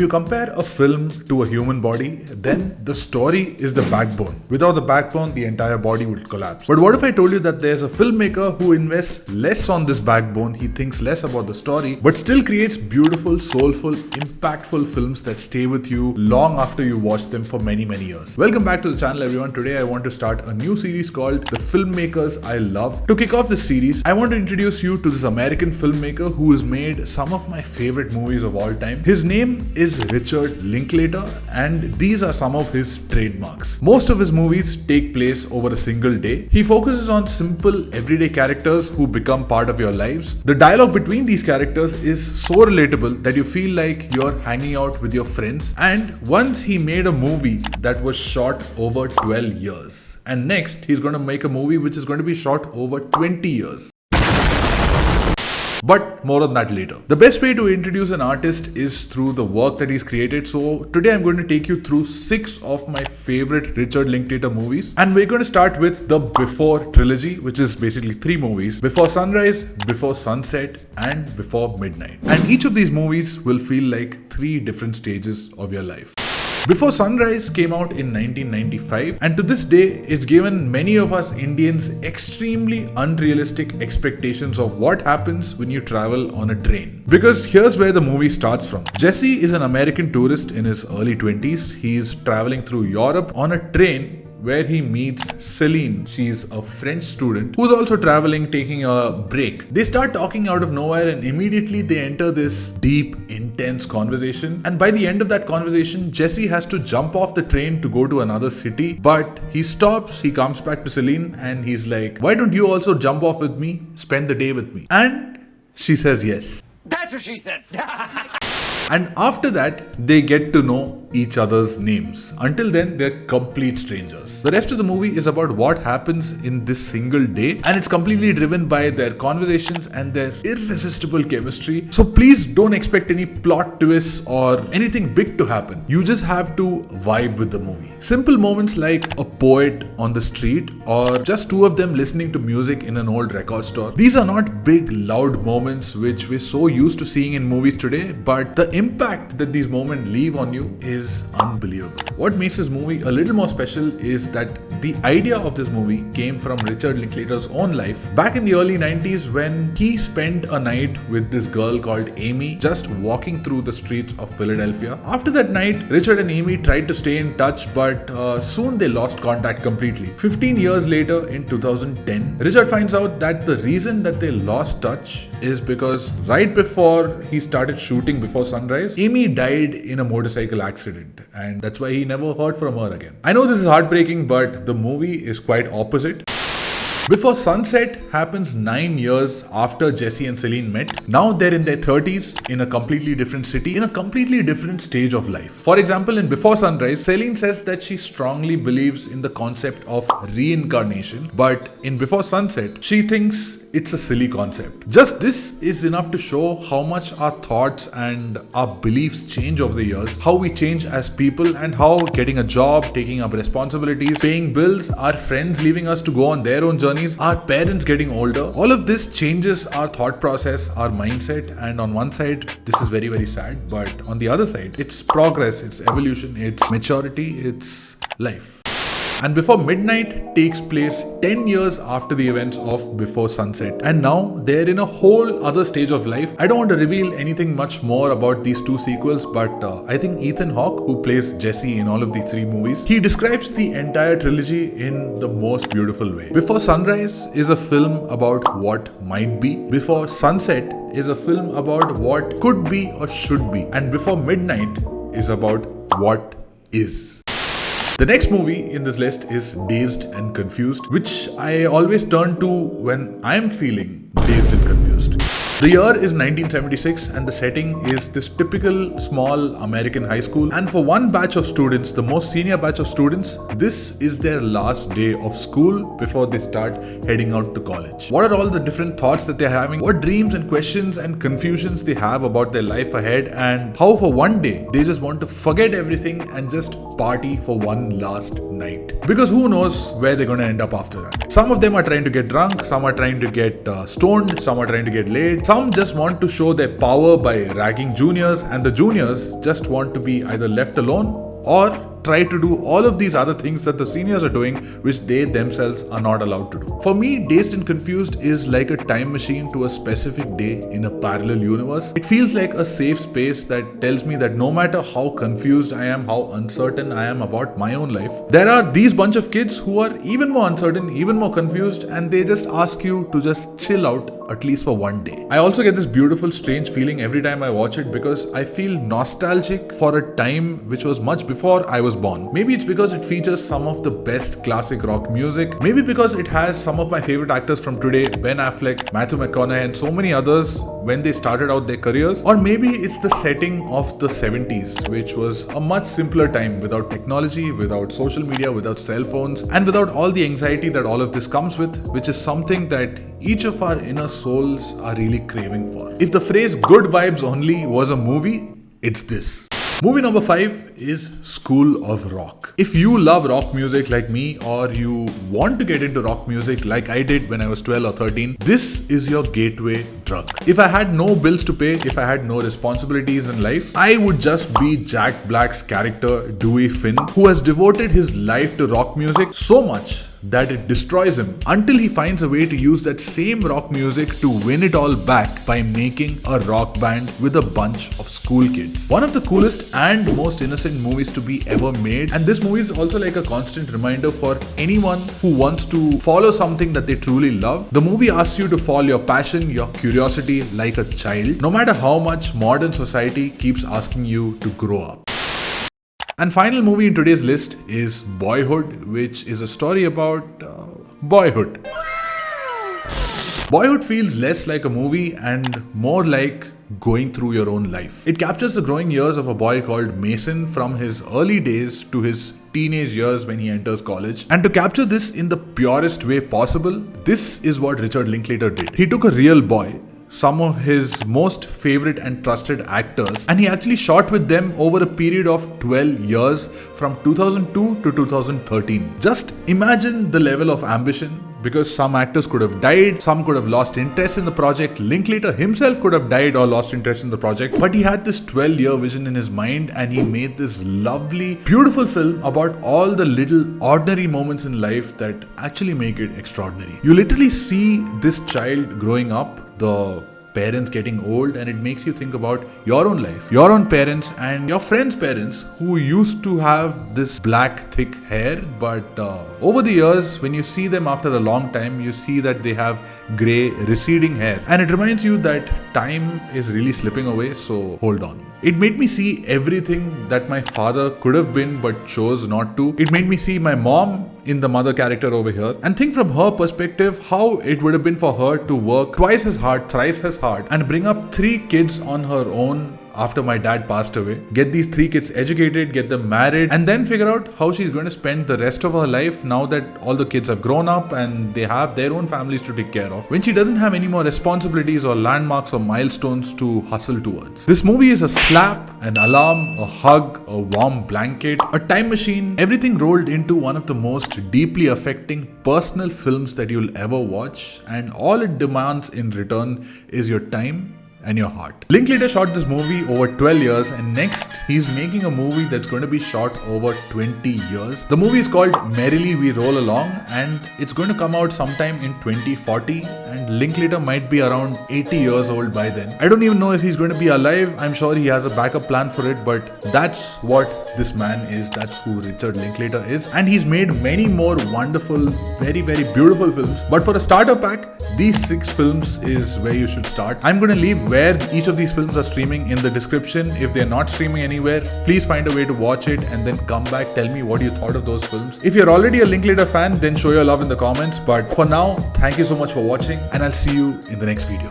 you compare a film to a human body, then the story is the backbone. Without the backbone, the entire body would collapse. But what if I told you that there's a filmmaker who invests less on this backbone, he thinks less about the story, but still creates beautiful, soulful, impactful films that stay with you long after you watch them for many, many years. Welcome back to the channel, everyone. Today I want to start a new series called The Filmmakers I Love. To kick off this series, I want to introduce you to this American filmmaker who has made some of my favorite movies of all time. His name is Richard Linklater, and these are some of his trademarks. Most of his movies take place over a single day. He focuses on simple, everyday characters who become part of your lives. The dialogue between these characters is so relatable that you feel like you're hanging out with your friends. And once he made a movie that was shot over 12 years. And next, he's going to make a movie which is going to be shot over 20 years. But more on that later. The best way to introduce an artist is through the work that he's created. So today I'm going to take you through 6 of my favorite Richard Linklater movies. And we're going to start with the Before Trilogy, which is basically 3 movies. Before Sunrise, Before Sunset, and Before Midnight. And each of these movies will feel like 3 different stages of your life. Before Sunrise came out in 1995, and to this day, it's given many of us Indians extremely unrealistic expectations of what happens when you travel on a train. Because here's where the movie starts from. Jesse is an American tourist in his early 20s. He's traveling through Europe on a train where he meets Celine. She's a French student who's also traveling, taking a break. They start talking out of nowhere and immediately they enter this deep, intense conversation. And by the end of that conversation, Jesse has to jump off the train to go to another city. But he stops, he comes back to Celine and he's like, "Why don't you also jump off with me, spend the day with me?" And she says yes. That's what she said. And after that, they get to know each other's names. Until then, they're complete strangers. The rest of the movie is about what happens in this single day, and it's completely driven by their conversations and their irresistible chemistry. So please don't expect any plot twists or anything big to happen. You just have to vibe with the movie. Simple moments like a poet on the street or just 2 of them listening to music in an old record store. These are not big, loud moments which we're so used to seeing in movies today, but the impact that these moments leave on you is unbelievable. What makes this movie a little more special is that the idea of this movie came from Richard Linklater's own life back in the early 90s when he spent a night with this girl called Amy just walking through the streets of Philadelphia. After that night, Richard and Amy tried to stay in touch, but soon they lost contact completely. 15 years later, in 2010, Richard finds out that the reason that they lost touch is because right before he started shooting Before Sunrise, Amy died in a motorcycle accident, and that's why he never heard from her again. I know this is heartbreaking, but the movie is quite opposite. Before Sunset happens 9 years after Jesse and Celine met. Now they're in their 30s in a completely different city, in a completely different stage of life. For example, in Before Sunrise, Celine says that she strongly believes in the concept of reincarnation, but in Before Sunset, she thinks it's a silly concept. Just this is enough to show how much our thoughts and our beliefs change over the years, how we change as people, and how getting a job, taking up responsibilities, paying bills, our friends leaving us to go on their own journeys, our parents getting older, all of this changes our thought process, our mindset. And on one side, this is very, very sad, but on the other side, it's progress, it's evolution, it's maturity, it's life. And Before Midnight takes place 10 years after the events of Before Sunset. And now they're in a whole other stage of life. I don't want to reveal anything much more about these 2 sequels, but I think Ethan Hawke, who plays Jesse in all of the 3 movies, he describes the entire trilogy in the most beautiful way. Before Sunrise is a film about what might be. Before Sunset is a film about what could be or should be. And Before Midnight is about what is. The next movie in this list is Dazed and Confused, which I always turn to when I'm feeling dazed and confused. The year is 1976 and the setting is this typical small American high school. And for one batch of students, the most senior batch of students, this is their last day of school before they start heading out to college. What are all the different thoughts that they're having? What dreams and questions and confusions they have about their life ahead, and how for one day they just want to forget everything and just party for one last night. Because who knows where they're going to end up after that. Some of them are trying to get drunk, some are trying to get stoned, some are trying to get laid, Some just want to show their power by ragging juniors, and the juniors just want to be either left alone or try to do all of these other things that the seniors are doing, which they themselves are not allowed to do. For me, Dazed and Confused is like a time machine to a specific day in a parallel universe. It feels like a safe space that tells me that no matter how confused I am, how uncertain I am about my own life, there are these bunch of kids who are even more uncertain, even more confused, and they just ask you to just chill out at least for one day. I also get this beautiful, strange feeling every time I watch it because I feel nostalgic for a time which was much before I was born. Maybe it's because it features some of the best classic rock music. Maybe because it has some of my favorite actors from today, Ben Affleck, Matthew McConaughey, and so many others when they started out their careers. Or maybe it's the setting of the 70s, which was a much simpler time without technology, without social media, without cell phones, and without all the anxiety that all of this comes with, which is something that each of our inner souls are really craving for. If the phrase good vibes only was a movie, it's this. Movie number 5 is School of Rock. If you love rock music like me, or you want to get into rock music like I did when I was 12 or 13, this is your gateway drug. If I had no bills to pay, if I had no responsibilities in life, I would just be Jack Black's character Dewey Finn, who has devoted his life to rock music so much that it destroys him until he finds a way to use that same rock music to win it all back by making a rock band with a bunch of school kids. One of the coolest and most innocent movies to be ever made, and this movie is also like a constant reminder for anyone who wants to follow something that they truly love. The movie asks you to follow your passion, your curiosity like a child, no matter how much modern society keeps asking you to grow up. And final movie in today's list is Boyhood, which is a story about boyhood. Boyhood feels less like a movie and more like going through your own life. It captures the growing years of a boy called Mason from his early days to his teenage years when he enters college. And to capture this in the purest way possible, this is what Richard Linklater did. He took a real boy, some of his most favorite and trusted actors, and he actually shot with them over a period of 12 years from 2002 to 2013. Just imagine the level of ambition, because some actors could have died, some could have lost interest in the project, Linklater himself could have died or lost interest in the project, but he had this 12-year vision in his mind and he made this lovely, beautiful film about all the little ordinary moments in life that actually make it extraordinary. You literally see this child growing up, the parents getting old, and it makes you think about your own life, your own parents and your friends' parents who used to have this black thick hair, but over the years when you see them after a long time, you see that they have grey receding hair, and it reminds you that time is really slipping away, so hold on. It made me see everything that my father could have been but chose not to. It made me see my mom in the mother character over here and think from her perspective how it would have been for her to work twice as hard, thrice as hard, and bring up 3 kids on her own after my dad passed away, get these 3 kids educated, get them married, and then figure out how she's going to spend the rest of her life now that all the kids have grown up and they have their own families to take care of, when she doesn't have any more responsibilities or landmarks or milestones to hustle towards. This movie is a slap, an alarm, a hug, a warm blanket, a time machine, everything rolled into one of the most deeply affecting personal films that you'll ever watch, and all it demands in return is your time and your heart. Linklater shot this movie over 12 years, and next he's making a movie that's going to be shot over 20 years. The movie is called Merrily We Roll Along, and it's going to come out sometime in 2040, and Linklater might be around 80 years old by then. I don't even know if he's going to be alive. I'm sure he has a backup plan for it, but that's what this man is. That's who Richard Linklater is, and he's made many more wonderful, very, very beautiful films. But for a starter pack, these 6 films is where you should start. I'm going to leave where each of these films are streaming in the description. If they're not streaming anywhere, please find a way to watch it and then come back, tell me what you thought of those films. If you're already a Linklater fan, then show your love in the comments. But for now, thank you so much for watching, and I'll see you in the next video.